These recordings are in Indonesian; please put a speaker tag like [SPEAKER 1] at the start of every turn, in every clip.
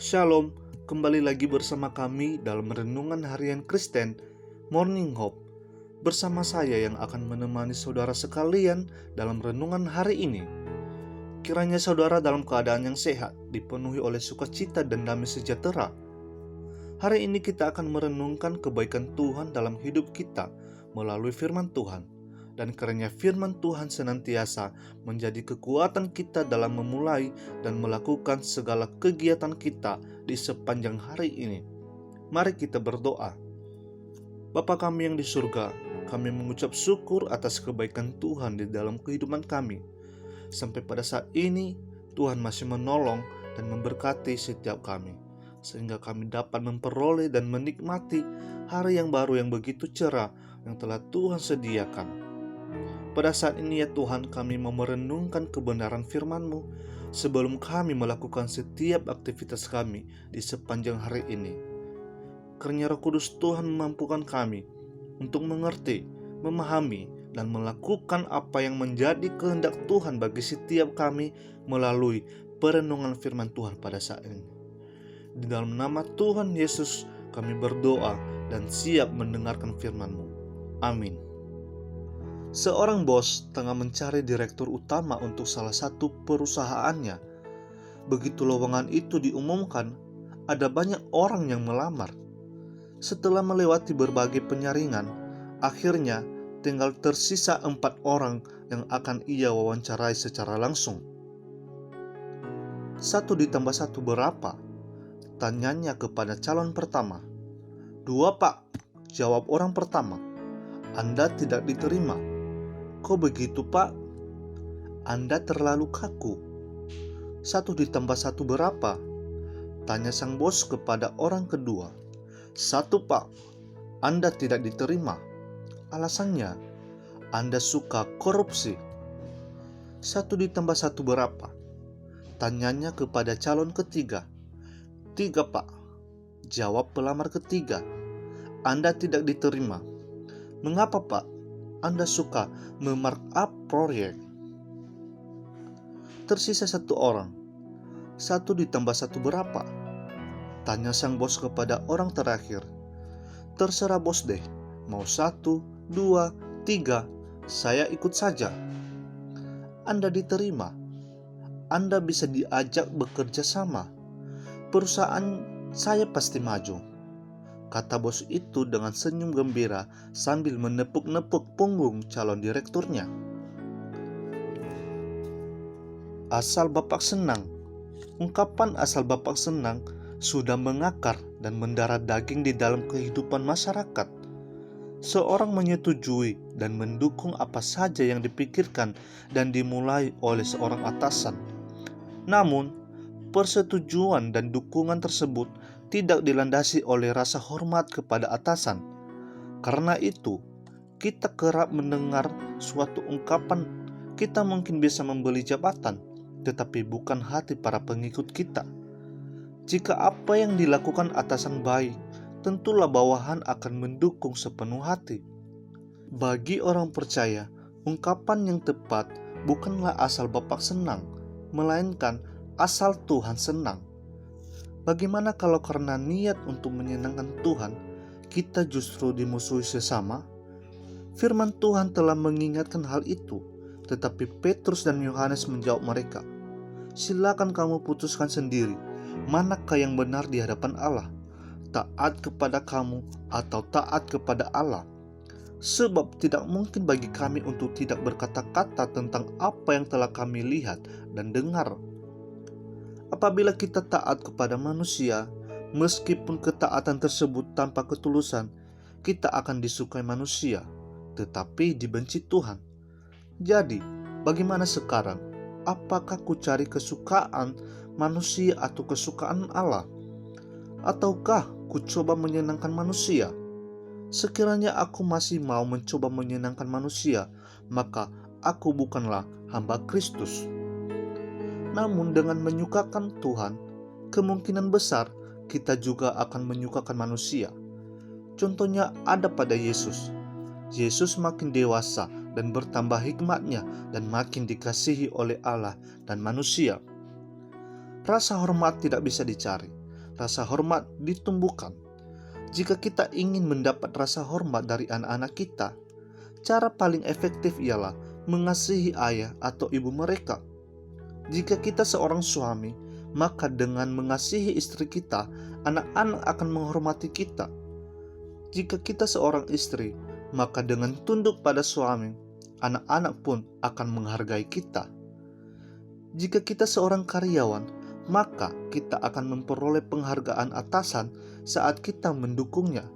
[SPEAKER 1] Shalom, kembali lagi bersama kami dalam Renungan Harian Kristen Morning Hope. Bersama saya yang akan menemani saudara sekalian dalam renungan hari ini. Kiranya saudara dalam keadaan yang sehat, dipenuhi oleh sukacita dan damai sejahtera. Hari ini kita akan merenungkan kebaikan Tuhan dalam hidup kita melalui firman Tuhan. Dan kiranya firman Tuhan senantiasa menjadi kekuatan kita dalam memulai dan melakukan segala kegiatan kita di sepanjang hari ini. Mari kita berdoa. Bapa kami yang di surga, kami mengucap syukur atas kebaikan Tuhan di dalam kehidupan kami. Sampai pada saat ini, Tuhan masih menolong dan memberkati setiap kami, sehingga kami dapat memperoleh dan menikmati hari yang baru yang begitu cerah yang telah Tuhan sediakan. Pada saat ini ya Tuhan, kami mau merenungkan kebenaran firman-Mu sebelum kami melakukan setiap aktivitas kami di sepanjang hari ini. Kiranya Roh Kudus Tuhan memampukan kami untuk mengerti, memahami, dan melakukan apa yang menjadi kehendak Tuhan bagi setiap kami melalui perenungan firman Tuhan pada saat ini. Di dalam nama Tuhan Yesus kami berdoa dan siap mendengarkan firman-Mu. Amin. Seorang bos tengah mencari direktur utama untuk salah satu perusahaannya. Begitu lowongan itu diumumkan, ada banyak orang yang melamar. Setelah melewati berbagai penyaringan, akhirnya tinggal tersisa 4 orang yang akan ia wawancarai secara langsung. 1 ditambah 1 berapa? Tanyanya kepada calon pertama. 2 Pak, jawab orang pertama. Anda tidak diterima. Kok begitu Pak? Anda terlalu kaku. 1 ditambah 1 berapa? Tanya sang bos kepada orang kedua. 1 Pak, Anda tidak diterima. Alasannya, Anda suka korupsi. 1 ditambah 1 berapa? Tanyanya kepada calon ketiga. 3 Pak, jawab pelamar ketiga. Anda tidak diterima. Mengapa Pak? Anda suka memarkup proyek. Tersisa 1 orang. 1 ditambah 1 berapa? Tanya sang bos kepada orang terakhir. Terserah bos deh, mau 1, 2, 3, saya ikut saja. Anda diterima. Anda bisa diajak bekerja sama. Perusahaan saya pasti maju, kata bos itu dengan senyum gembira sambil menepuk-nepuk punggung calon direkturnya. Asal Bapak senang. Ungkapan asal Bapak senang sudah mengakar dan mendarah daging di dalam kehidupan masyarakat. Seorang menyetujui dan mendukung apa saja yang dipikirkan dan dimulai oleh seorang atasan. Namun, persetujuan dan dukungan tersebut tidak dilandasi oleh rasa hormat kepada atasan. Karena itu, kita kerap mendengar suatu ungkapan, kita mungkin bisa membeli jabatan, tetapi bukan hati para pengikut kita. Jika apa yang dilakukan atasan baik, tentulah bawahan akan mendukung sepenuh hati. Bagi orang percaya, ungkapan yang tepat bukanlah asal Bapak senang, melainkan asal Tuhan senang. Bagaimana kalau karena niat untuk menyenangkan Tuhan, kita justru dimusuhi sesama? Firman Tuhan telah mengingatkan hal itu, tetapi Petrus dan Yohanes menjawab mereka, silakan kamu putuskan sendiri, manakah yang benar di hadapan Allah, taat kepada kamu atau taat kepada Allah. Sebab tidak mungkin bagi kami untuk tidak berkata-kata tentang apa yang telah kami lihat dan dengar. Apabila kita taat kepada manusia, meskipun ketaatan tersebut tanpa ketulusan, kita akan disukai manusia, tetapi dibenci Tuhan. Jadi, bagaimana sekarang? Apakah ku cari kesukaan manusia atau kesukaan Allah? Ataukah ku coba menyenangkan manusia? Sekiranya aku masih mau mencoba menyenangkan manusia, maka aku bukanlah hamba Kristus. Namun dengan menyukakan Tuhan, kemungkinan besar kita juga akan menyukakan manusia. Contohnya ada pada Yesus. Yesus makin dewasa dan bertambah hikmatnya dan makin dikasihi oleh Allah dan manusia. Rasa hormat tidak bisa dicari, rasa hormat ditumbuhkan. Jika kita ingin mendapat rasa hormat dari anak-anak kita, cara paling efektif ialah mengasihi ayah atau ibu mereka. Jika kita seorang suami, maka dengan mengasihi istri kita, anak-anak akan menghormati kita. Jika kita seorang istri, maka dengan tunduk pada suami, anak-anak pun akan menghargai kita. Jika kita seorang karyawan, maka kita akan memperoleh penghargaan atasan saat kita mendukungnya.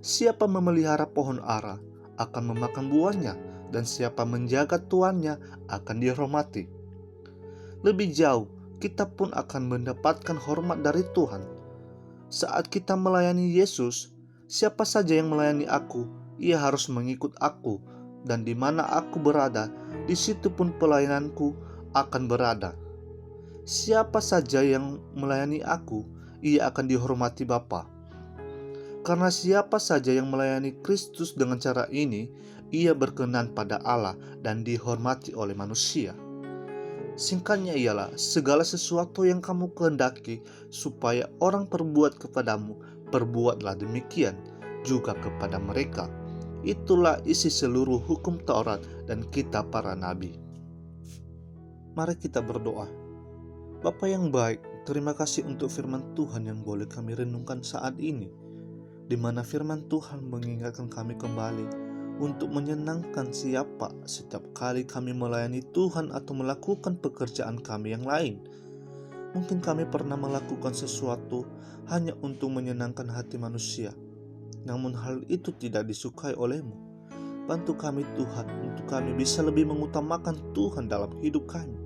[SPEAKER 1] Siapa memelihara pohon ara akan memakan buahnya, dan siapa menjaga tuannya akan dihormati. Lebih jauh, kita pun akan mendapatkan hormat dari Tuhan. Saat kita melayani Yesus, siapa saja yang melayani aku, ia harus mengikut aku, dan di mana aku berada, di situ pun pelayananku akan berada. Siapa saja yang melayani aku, ia akan dihormati Bapa. Karena siapa saja yang melayani Kristus dengan cara ini, ia berkenan pada Allah dan dihormati oleh manusia. Singkatnya ialah, segala sesuatu yang kamu kehendaki supaya orang perbuat kepadamu, perbuatlah demikian juga kepada mereka. Itulah isi seluruh hukum Taurat dan kitab para nabi. Mari kita berdoa. Bapa yang baik, terima kasih untuk firman Tuhan yang boleh kami renungkan saat ini, di mana firman Tuhan mengingatkan kami kembali untuk menyenangkan siapa setiap kali kami melayani Tuhan atau melakukan pekerjaan kami yang lain. Mungkin kami pernah melakukan sesuatu hanya untuk menyenangkan hati manusia, namun hal itu tidak disukai oleh-Mu. Bantu kami Tuhan, untuk kami bisa lebih mengutamakan Tuhan dalam hidup kami,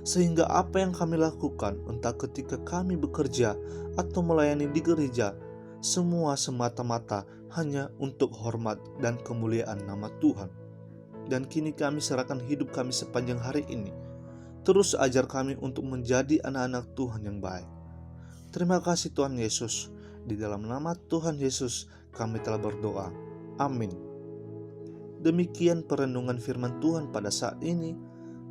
[SPEAKER 1] sehingga apa yang kami lakukan, entah ketika kami bekerja atau melayani di gereja, semua semata-mata hanya untuk hormat dan kemuliaan nama Tuhan. Dan kini kami serahkan hidup kami sepanjang hari ini. Terus ajar kami untuk menjadi anak-anak Tuhan yang baik. Terima kasih Tuhan Yesus. Di dalam nama Tuhan Yesus kami telah berdoa. Amin. Demikian perenungan firman Tuhan pada saat ini,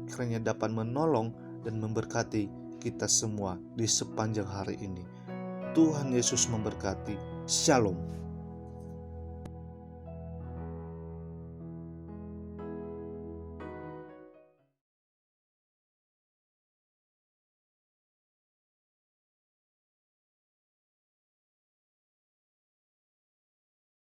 [SPEAKER 1] kiranya dapat menolong dan memberkati kita semua di sepanjang hari ini. Tuhan Yesus memberkati. Shalom.